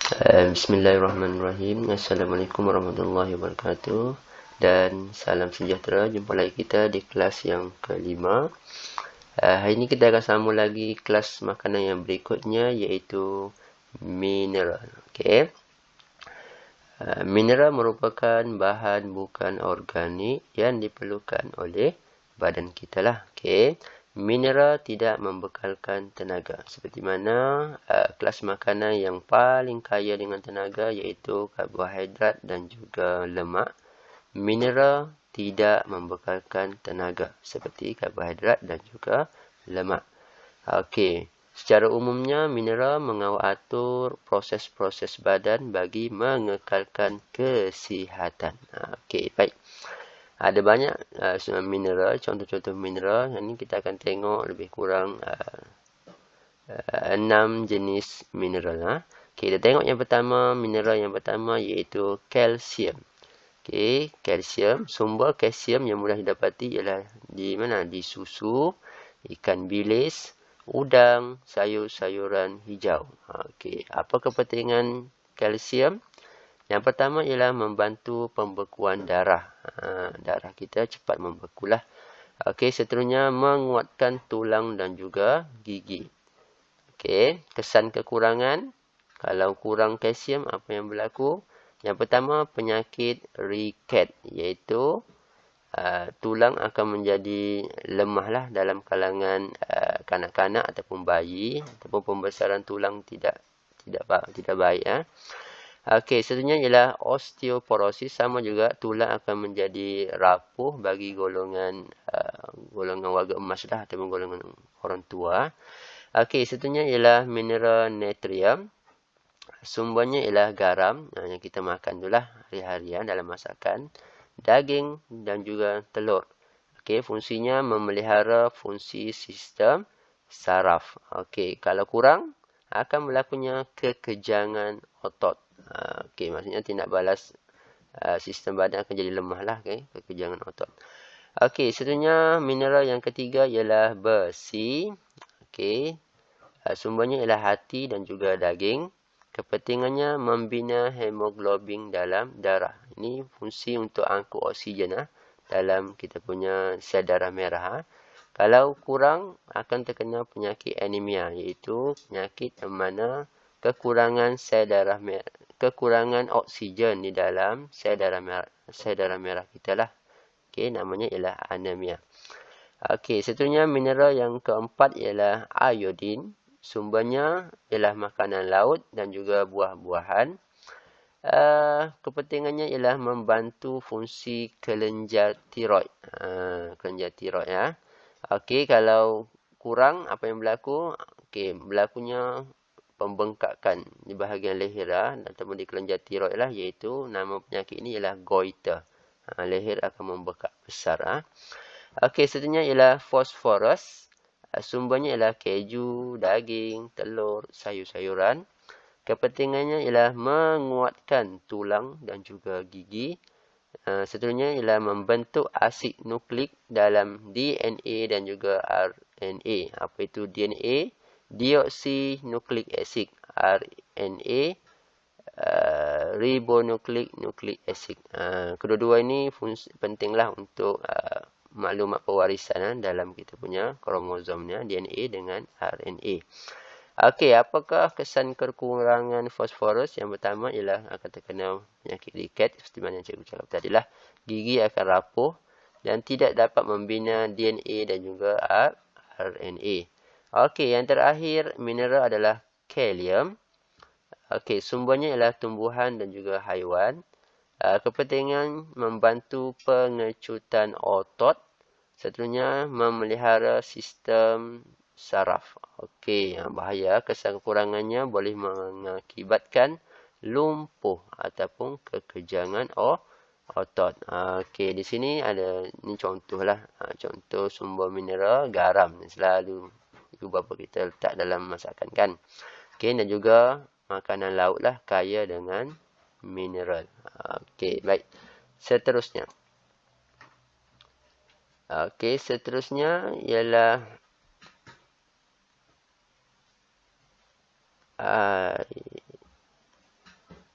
Bismillahirrahmanirrahim. Assalamualaikum warahmatullahi wabarakatuh. Dan salam sejahtera. Jumpa lagi kita di kelas yang kelima. Hari ini kita akan sambung lagi kelas makanan yang berikutnya, iaitu mineral. Okay. Mineral merupakan bahan bukan organik yang diperlukan oleh badan kita lah. Okay. Mineral tidak membekalkan tenaga. Seperti mana kelas makanan yang paling kaya dengan tenaga iaitu karbohidrat dan juga lemak. Mineral tidak membekalkan tenaga seperti karbohidrat dan juga lemak. Okey. Secara umumnya, mineral mengawal atur proses-proses badan bagi mengekalkan kesihatan. Okey, baik. Ada banyak mineral, contoh-contoh mineral. Yang ini kita akan tengok lebih kurang 6 jenis mineral. Okay, kita tengok yang pertama, mineral yang pertama iaitu kalsium. Okay, kalsium, sumber kalsium yang mudah didapati ialah di mana? Di susu, ikan bilis, udang, sayur-sayuran hijau. Okay, apa kepentingan kalsium? Yang pertama ialah membantu pembekuan darah. Darah kita cepat membekulah. Okey, seterusnya menguatkan tulang dan juga gigi. Okey, kesan kekurangan. Kalau kurang kalsium, apa yang berlaku? Yang pertama, penyakit riket, iaitu tulang akan menjadi lemah lah dalam kalangan kanak-kanak ataupun bayi, ataupun pembesaran tulang tidak baik. Okey, seterusnya ialah osteoporosis. Sama juga tulang akan menjadi rapuh bagi golongan warga emas lah ataupun golongan orang tua. Okey, seterusnya ialah mineral natrium. Sumbernya ialah garam yang kita makan itulah hari-harian dalam masakan, daging dan juga telur. Okey, fungsinya memelihara fungsi sistem saraf. Okey, kalau kurang akan berlakunya kekejangan otot. Okey, maksudnya tindak balas sistem badan akan jadi lemah lah, okay? Kekejangan otot. Okey, seterusnya mineral yang ketiga ialah besi. Okey, sumbernya ialah hati dan juga daging. Kepentingannya membina hemoglobin dalam darah. Ini fungsi untuk angkut oksigen dalam kita punya sel darah merah. Kalau kurang akan terkena penyakit anemia, iaitu penyakit yang mana kekurangan oksigen di dalam sel darah merah kita lah. Okey, namanya ialah anemia. Okey, seterusnya mineral yang keempat ialah iodin. Sumbernya ialah makanan laut dan juga buah-buahan. Kepentingannya ialah membantu fungsi kelenjar tiroid. Kelenjar tiroid ya. Okey, kalau kurang apa yang berlaku? Okey, berlakunya pembengkakan di bahagian leher ataupun di kelenjar tiroid lah, iaitu nama penyakit ini ialah goiter. Leher akan membekak besar. Okey, seterusnya ialah fosforus. Sumbernya ialah keju, daging, telur, sayur-sayuran. Kepentingannya ialah menguatkan tulang dan juga gigi. Seterusnya ialah membentuk asid nukleik dalam DNA dan juga RNA. Apa itu DNA? Deoxynukleik acid. RNA, ribonukleik acid. Kedua-dua ini pentinglah untuk maklumat pewarisan dalam kita punya kromosomnya, DNA dengan RNA. Okey, apakah kesan kekurangan fosforus? Yang pertama ialah akan terkena penyakit riket, seperti mana yang cikgu cakap tadilah. Gigi akan rapuh dan tidak dapat membina DNA dan juga RNA. Okey, yang terakhir mineral adalah kalium. Okey, sumbernya ialah tumbuhan dan juga haiwan. Kepentingan membantu pengecutan otot. Seterusnya memelihara sistem saraf. Okey, bahaya kesan kekurangannya boleh mengakibatkan lumpuh ataupun kekejangan otot. Okey, di sini ada ni contohlah. Contoh sumber mineral garam. Selalu ibu bapa kita letak dalam masakan kan. Okey, dan juga makanan laut lah kaya dengan mineral. Okey, baik. Seterusnya. Okey, seterusnya ialah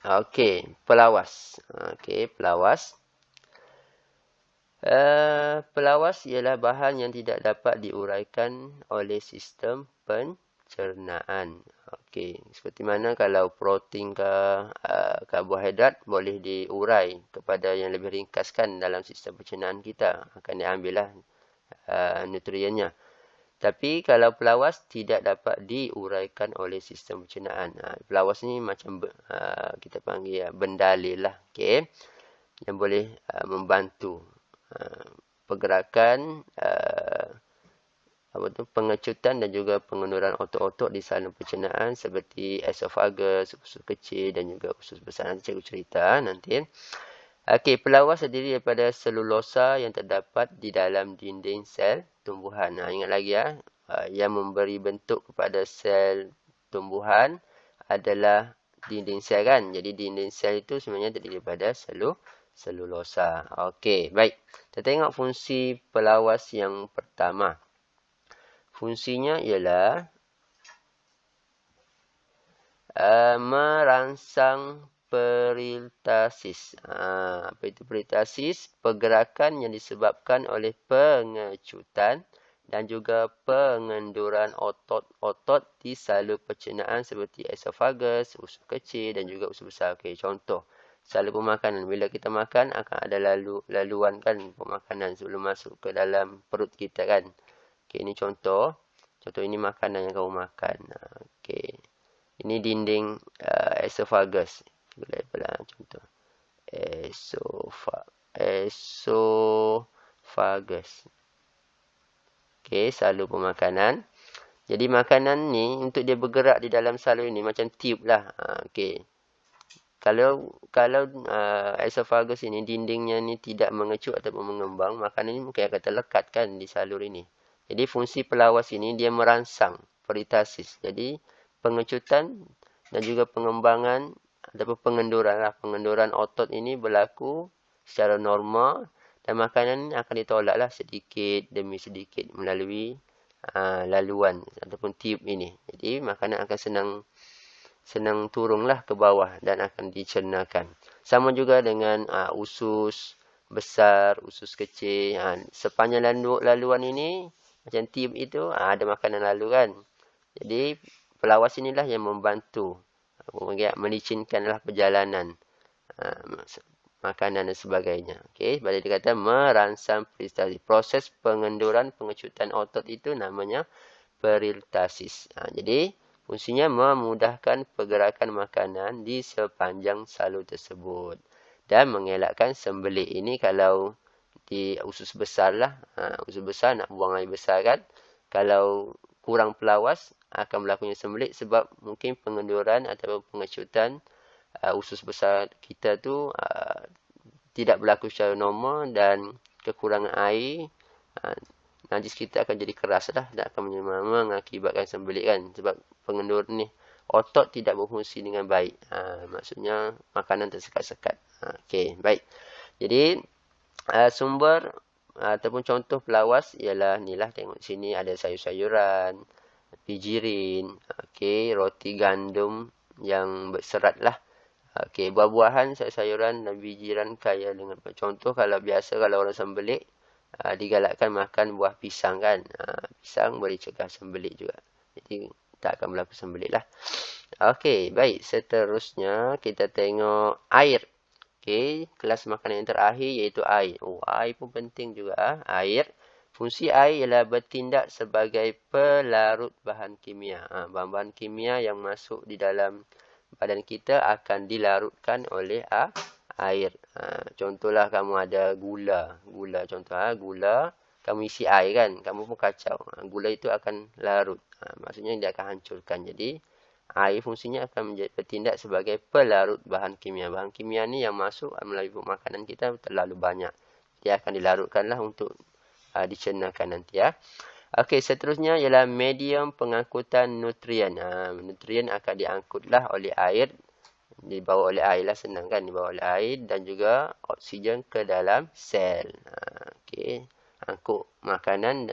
Okey, pelawas. Okey, pelawas. Pelawas ialah bahan yang tidak dapat diuraikan oleh sistem pencernaan. Okey, seperti mana kalau protein ke karbohidrat boleh diurai kepada yang lebih ringkaskan dalam sistem pencernaan kita, akan diambillah nutriennya. Tapi kalau pelawas tidak dapat diuraikan oleh sistem pencernaan. Pelawas ni macam kita panggil bendalil lah, okey, yang boleh membantu pergerakan pengecutan dan juga pengenduran otot-otot di saluran pencernaan seperti esophagus, usus kecil dan juga usus besar. Nanti cikgu cerita nanti. Okey, pelawas terdiri daripada selulosa yang terdapat di dalam dinding sel tumbuhan. Ingat lagi yang memberi bentuk kepada sel tumbuhan adalah dinding sel kan. Jadi dinding sel itu sebenarnya terdiri daripada selulosa. Okey, baik. Kita tengok fungsi pelawas yang pertama. Fungsinya ialah merangsang periltasis. Apa itu periltasis? Pergerakan yang disebabkan oleh pengecutan dan juga pengenduran otot-otot di salur pencernaan seperti esophagus, usus kecil dan juga usus besar. Okey, contoh salur pemakanan. Bila kita makan akan ada laluan kan pemakanan sebelum masuk ke dalam perut kita kan. Okey, ini contoh. Contoh ini makanan yang kamu makan. Okey. Ini dinding esophagus. Contoh. Esophagus. Okey, salur pemakanan. Jadi makanan ni untuk dia bergerak di dalam salur ini macam tube lah. Okey. Kalau esophagus ini dindingnya ni tidak mengecut ataupun mengembang, makanan ini mungkin akan terlekat kan di salur ini. Jadi fungsi pelawas ini dia merangsang periltasis. Jadi pengecutan dan juga pengembangan ataupun pengenduran otot ini berlaku secara normal dan makanan ini akan ditolaklah sedikit demi sedikit melalui laluan ataupun tube ini. Jadi makanan akan senang turunlah ke bawah dan akan dicernakan. Sama juga dengan usus besar, usus kecil. Sepanjang laluan ini macam tube itu ada makanan lalu kan. Jadi pelawas inilah yang membantu melicinkanlah perjalanan makanan dan sebagainya. Okey, bila dikata merangsang periltasis. Proses pengenduran pengecutan otot itu namanya periltasis. Jadi fungsinya memudahkan pergerakan makanan di sepanjang salur tersebut dan mengelakkan sembelit. Ini kalau di usus besar lah. Usus besar nak buang air besar kan. Kalau kurang pelawas akan berlakunya sembelit sebab mungkin pengenduran atau pengecutan usus besar kita tu tidak berlaku secara normal dan kekurangan air najis kita akan jadi keras lah dan akan mengakibatkan sembelit kan sebab pengendur ni otot tidak berfungsi dengan baik. Maksudnya makanan tersekat-sekat. Okey, baik. Jadi sumber ataupun contoh pelawas ialah inilah, tengok sini ada sayur-sayuran, pijirin, okey, roti gandum yang berserat lah. Okey, buah-buahan, sayur-sayuran dan bijiran kaya dengan contoh kalau biasa kalau orang sembelit digalakkan makan buah pisang kan. Pisang boleh cegah sembelit juga. Jadi tak akan berlaku sembelit lah. Okey, baik. Seterusnya kita tengok air. Okey, kelas makanan yang terakhir iaitu air. Air pun penting juga. Air. Fungsi air ialah bertindak sebagai pelarut bahan kimia. Bahan-bahan kimia yang masuk di dalam badan kita akan dilarutkan oleh air. Contohlah kamu ada gula. Contoh gula. Kamu isi air kan. Kamu pun kacau. Gula itu akan larut. Maksudnya dia akan hancurkan. Jadi air fungsinya akan bertindak sebagai pelarut bahan kimia. Bahan kimia ni yang masuk melalui makanan kita terlalu banyak. Dia akan dilarutkanlah untuk dicernakan nanti ya. Okey, seterusnya ialah medium pengangkutan nutrien. Nutrien akan diangkutlah oleh air. Dibawa oleh air lah, senang kan. Dibawa oleh air dan juga oksigen ke dalam sel. Okey, angkut makanan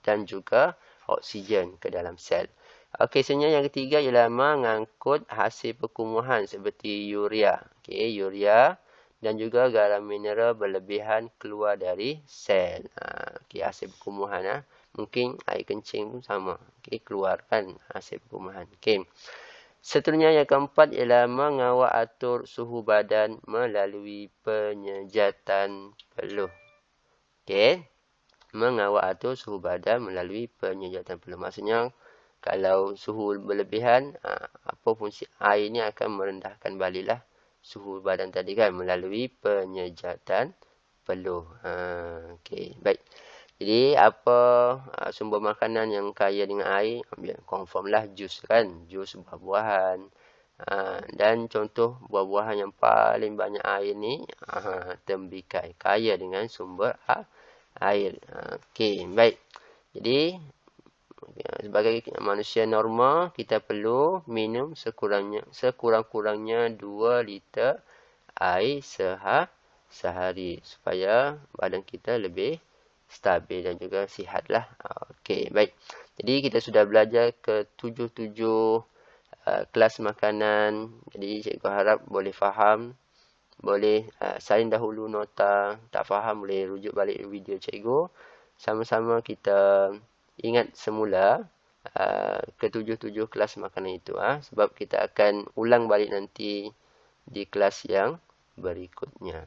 dan juga oksigen ke dalam sel. Okey, sebenarnya yang ketiga ialah mengangkut hasil perkumuhan seperti urea. Okey, urea dan juga garam mineral berlebihan keluar dari sel. Okey, hasil perkumuhan. Mungkin air kencing pun sama. Okey, keluarkan hasil perkumuhan. Okey. Seterusnya yang keempat ialah mengawal atur suhu badan melalui penyejatan peluh. Okey. Mengawal atur suhu badan melalui penyejatan peluh. Maksudnya, kalau suhu berlebihan, apa fungsi air ni akan merendahkan baliklah suhu badan tadi kan melalui penyejatan peluh. Okey, baik. Jadi apa sumber makanan yang kaya dengan air? Confirmlah jus kan, jus buah-buahan. Dan contoh buah-buahan yang paling banyak air ni tembikai, kaya dengan sumber air. Okey, baik. Jadi sebagai manusia normal, kita perlu minum sekurang-kurangnya 2 liter air sehari supaya badan kita lebih stabil dan juga sihatlah. Okey, baik. Jadi kita sudah belajar ke 7 kelas makanan. Jadi cikgu harap boleh faham. Boleh salin dahulu nota. Tak faham boleh rujuk balik video cikgu. Sama-sama kita ingat semula ke-7 kelas makanan itu. Sebab kita akan ulang balik nanti di kelas yang berikutnya.